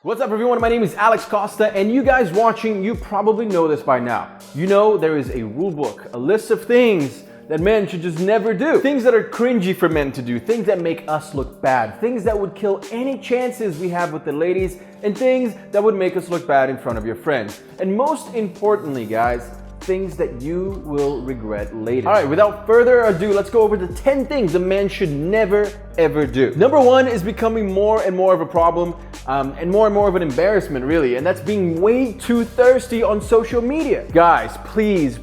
What's up everyone, my name is Alex Costa and you guys watching, you probably know this by now. You know there is a rule book, a list of things that men should just never do. Things that are cringy for men to do, things that make us look bad, things that would kill any chances we have with the ladies, and things that would make us look bad in front of your friends. And most importantly guys, things that you will regret later. All right, without further ado, let's go over the 10 things a man should never ever do. Number one is becoming more and more of a problem and more of an embarrassment really, and that's being way too thirsty on social media. Guys, please,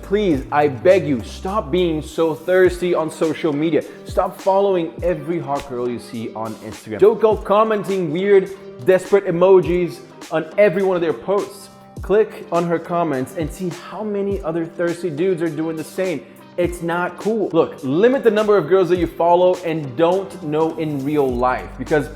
I beg you, stop being so thirsty on social media. Stop following every hot girl you see on Instagram. Don't go commenting weird, desperate emojis on every one of their posts. Click on her comments and see how many other thirsty dudes are doing the same. It's not cool. Look, limit the number of girls that you follow and don't know in real life, because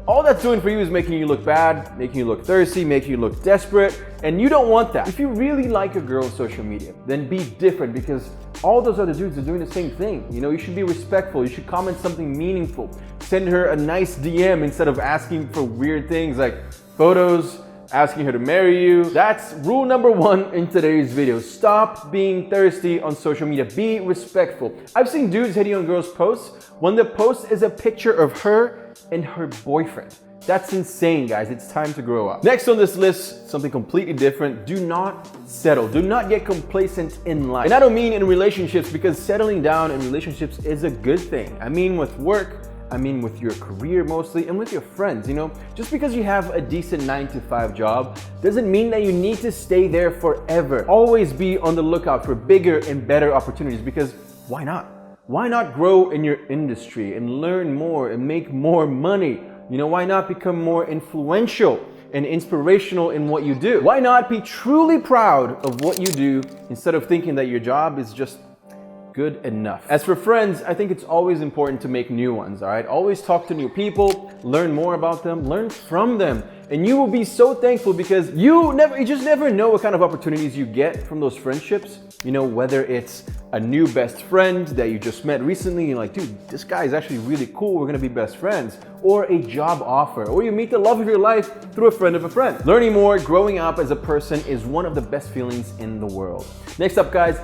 all that's doing for you is making you look bad, making you look thirsty, making you look desperate, and you don't want that. If you really like a girl on social media, then be different, because all those other dudes are doing the same thing. You know, you should be respectful. You should comment something meaningful. Send her a nice DM instead of asking for weird things like photos, asking her to marry you. That's rule number one in today's video. Stop being thirsty on social media. Be respectful. I've seen dudes hitting on girls' posts when the post is a picture of her and her boyfriend. That's insane, guys. It's time to grow up. Next on this list, something completely different. Do not settle. Do not get complacent in life. And I don't mean in relationships, because settling down in relationships is a good thing. I mean with work, I mean with your career mostly, and with your friends. You know, just because you have a decent 9-to-5 job doesn't mean that you need to stay there forever. Always be on the lookout for bigger and better opportunities, because why not? Why not grow in your industry and learn more and make more money? You know, why not become more influential and inspirational in what you do? Why not be truly proud of what you do instead of thinking that your job is just good enough? As for friends, I think it's always important to make new ones, all right? Always talk to new people, learn more about them, learn from them, and you will be so thankful, because you just never know what kind of opportunities you get from those friendships. You know, whether it's a new best friend that you just met recently, you're like, dude, this guy is actually really cool, we're gonna be best friends, or a job offer, or you meet the love of your life through a friend of a friend. Learning more, growing up as a person is one of the best feelings in the world. Next up, guys,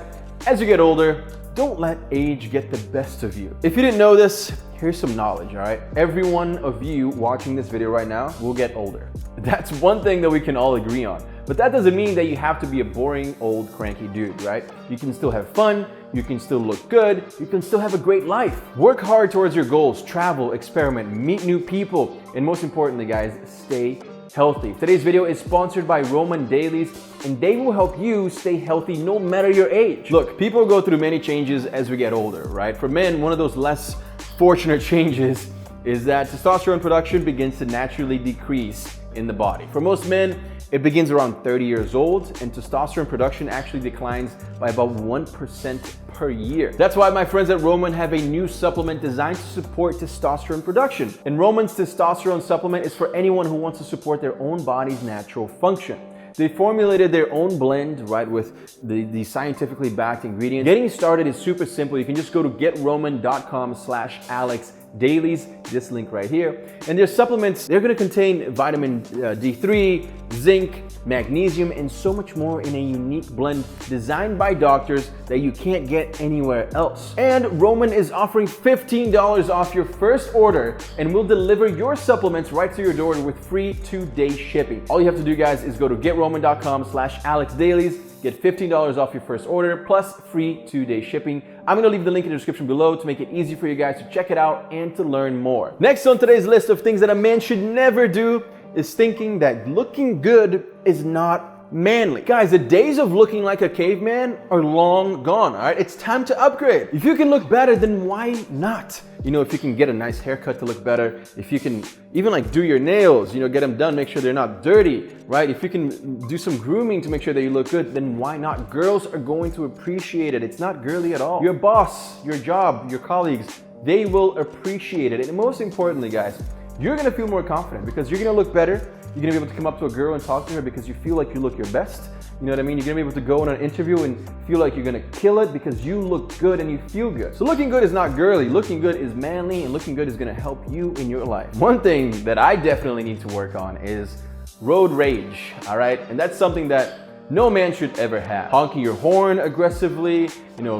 as you get older, don't let age get the best of you. If you didn't know this, here's some knowledge, all right? Every one of you watching this video right now will get older. That's one thing that we can all agree on. But that doesn't mean that you have to be a boring, old, cranky dude, right? You can still have fun, you can still look good, you can still have a great life. Work hard towards your goals, travel, experiment, meet new people, and most importantly, guys, stay healthy. Today's video is sponsored by Roman Dailies, and they will help you stay healthy no matter your age. Look, people go through many changes as we get older, right? For men, one of those less fortunate changes is that testosterone production begins to naturally decrease in the body. For most men, it begins around 30 years old, and testosterone production actually declines by about 1% per year. That's why my friends at Roman have a new supplement designed to support testosterone production. And Roman's testosterone supplement is for anyone who wants to support their own body's natural function. They formulated their own blend, right, with the scientifically backed ingredients. Getting started is super simple. You can just go to getroman.com/AlexDailies, this link right here. And their supplements, they're gonna contain vitamin D3, zinc, magnesium, and so much more in a unique blend designed by doctors that you can't get anywhere else. And Roman is offering $15 off your first order and will deliver your supplements right to your door with free 2-day shipping. All you have to do, guys, is go to getroman.com/AlexDailies, get $15 off your first order plus free 2-day shipping. I'm gonna leave the link in the description below to make it easy for you guys to check it out and to learn more. Next on today's list of things that a man should never do is thinking that looking good is not manly. Guys, the days of looking like a caveman are long gone, all right? It's time to upgrade. If you can look better, then why not? You know, if you can get a nice haircut to look better, if you can even like do your nails, you know, get them done, make sure they're not dirty, right? If you can do some grooming to make sure that you look good, then why not? Girls are going to appreciate it. It's not girly at all. Your boss, your job, your colleagues, they will appreciate it. And most importantly, guys, you're gonna feel more confident because you're gonna look better. You're gonna be able to come up to a girl and talk to her because you feel like you look your best. You know what I mean? You're gonna be able to go on an interview and feel like you're gonna kill it because you look good and you feel good. So looking good is not girly. Looking good is manly, and looking good is gonna help you in your life. One thing that I definitely need to work on is road rage, all right? And that's something that no man should ever have. Honking your horn aggressively,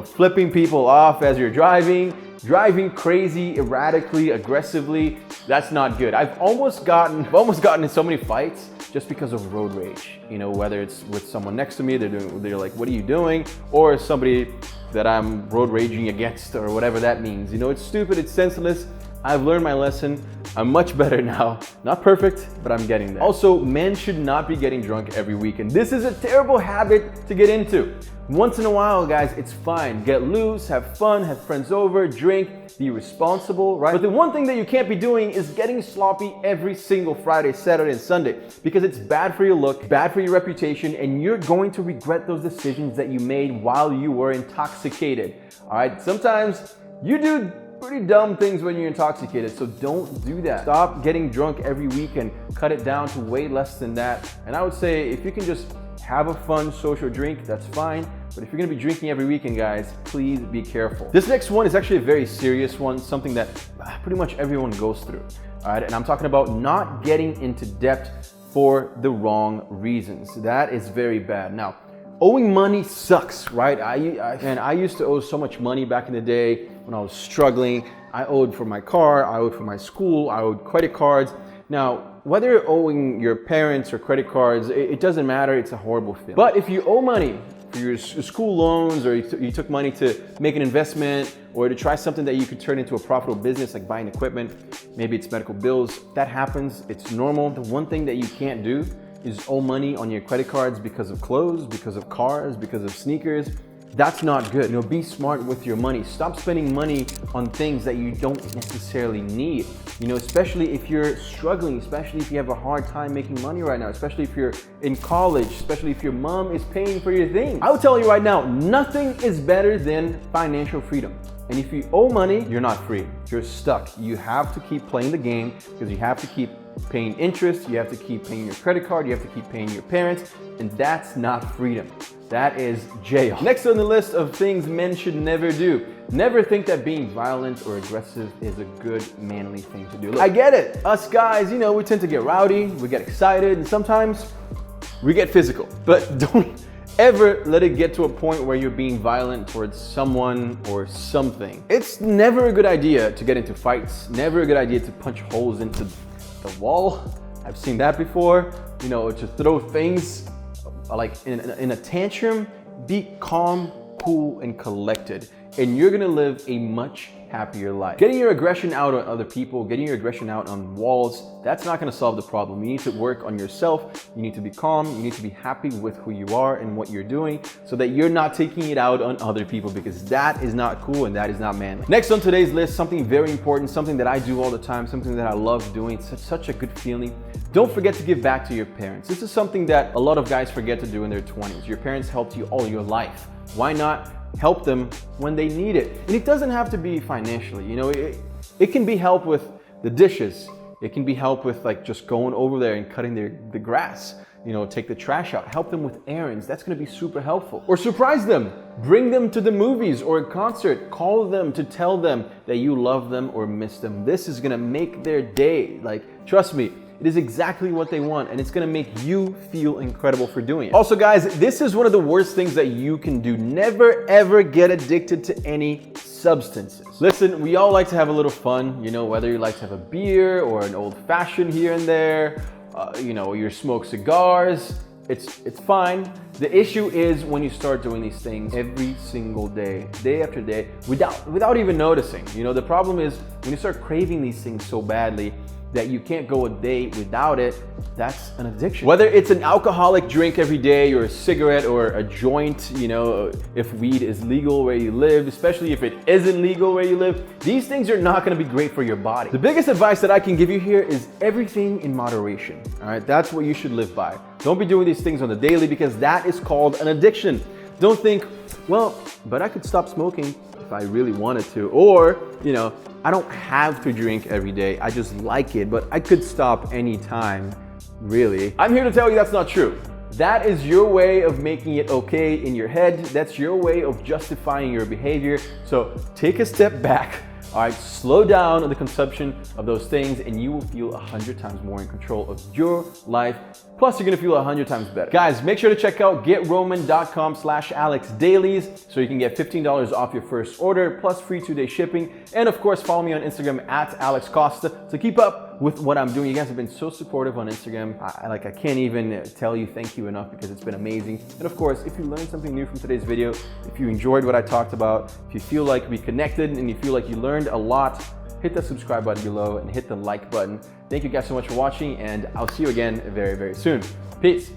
flipping people off as you're driving crazy, erratically, aggressively. That's not good. I've almost gotten in so many fights just because of road rage. Whether it's with someone next to me, they're like, what are you doing? Or somebody that I'm road raging against, or whatever that means. It's stupid, it's senseless. I've learned my lesson. I'm much better now. Not perfect, but I'm getting there. Also, men should not be getting drunk every weekend. This is a terrible habit to get into. Once in a while, guys, it's fine. Get loose, have fun, have friends over, drink, be responsible, right? But the one thing that you can't be doing is getting sloppy every single Friday, Saturday, and Sunday, because it's bad for your look, bad for your reputation, and you're going to regret those decisions that you made while you were intoxicated, all right? Sometimes you do pretty dumb things when you're intoxicated, so don't do that. Stop getting drunk every week and cut it down to way less than that. And I would say if you can just have a fun social drink, that's fine. But if you're gonna be drinking every weekend, guys, please be careful. This next one is actually a very serious one, something that pretty much everyone goes through. All right, and I'm talking about not getting into debt for the wrong reasons. That is very bad. Now, owing money sucks, right? I used to owe so much money back in the day when I was struggling. I owed for my car, I owed for my school, I owed credit cards. Now, whether you're owing your parents or credit cards, it doesn't matter, it's a horrible feeling. But if you owe money for your school loans, or you took money to make an investment, or to try something that you could turn into a profitable business, like buying equipment, maybe it's medical bills, that happens, it's normal. The one thing that you can't do is owe money on your credit cards because of clothes, because of cars, because of sneakers. That's not good. Be smart with your money. Stop spending money on things that you don't necessarily need. Especially if you're struggling, especially if you have a hard time making money right now, especially if you're in college, especially if your mom is paying for your things. I will tell you right now, nothing is better than financial freedom. And if you owe money, you're not free. You're stuck. You have to keep playing the game, because you have to keep paying interest, you have to keep paying your credit card, you have to keep paying your parents, and that's not freedom. That is jail. Next on the list of things men should never do. Never think that being violent or aggressive is a good manly thing to do. Look, I get it. Us guys, we tend to get rowdy, we get excited, and sometimes we get physical. But don't ever let it get to a point where you're being violent towards someone or something. It's never a good idea to get into fights, never a good idea to punch holes into the wall. I've seen that before. To throw things like in a tantrum. Be calm, cool, and collected, and you're gonna live a much happier life. Getting your aggression out on other people, getting your aggression out on walls, that's not gonna solve the problem. You need to work on yourself. You need to be calm. You need to be happy with who you are and what you're doing, so that you're not taking it out on other people, because that is not cool and that is not manly. Next on today's list, something very important, something that I do all the time, something that I love doing. It's such a good feeling. Don't forget to give back to your parents. This is something that a lot of guys forget to do in their 20s. Your parents helped you all your life. Why not help them when they need it? And it doesn't have to be financially. It can be help with the dishes. It can be help with just going over there and cutting the grass. Take the trash out. Help them with errands. That's gonna be super helpful. Or surprise them. Bring them to the movies or a concert. Call them to tell them that you love them or miss them. This is gonna make their day. Trust me. It is exactly what they want, and it's gonna make you feel incredible for doing it. Also, guys, this is one of the worst things that you can do. Never, ever get addicted to any substances. Listen, we all like to have a little fun, whether you like to have a beer or an old fashioned here and there, you smoke cigars, it's fine. The issue is when you start doing these things every single day, day after day, without even noticing. The problem is when you start craving these things so badly that you can't go a day without it, that's an addiction. Whether it's an alcoholic drink every day, or a cigarette, or a joint, if weed is legal where you live, especially if it isn't legal where you live, these things are not gonna be great for your body. The biggest advice that I can give you here is everything in moderation, all right? That's what you should live by. Don't be doing these things on the daily, because that is called an addiction. Don't think, well, but I could stop smoking if I really wanted to, or, I don't have to drink every day, I just like it, but I could stop anytime, really. I'm here to tell you that's not true. That is your way of making it okay in your head. That's your way of justifying your behavior. So take a step back, all right? Slow down on the consumption of those things, and you will feel 100 times more in control of your life Plus, you're gonna feel 100 times better. Guys, make sure to check out GetRoman.com/AlexDailies so you can get $15 off your first order, plus free 2-day shipping. And of course, follow me on Instagram at Alex Costa to keep up with what I'm doing. You guys have been so supportive on Instagram. I can't even tell you thank you enough because it's been amazing. And of course, if you learned something new from today's video, if you enjoyed what I talked about, if you feel like we connected and you feel like you learned a lot, hit the subscribe button below and hit the like button. Thank you guys so much for watching, and I'll see you again very, very soon. Peace.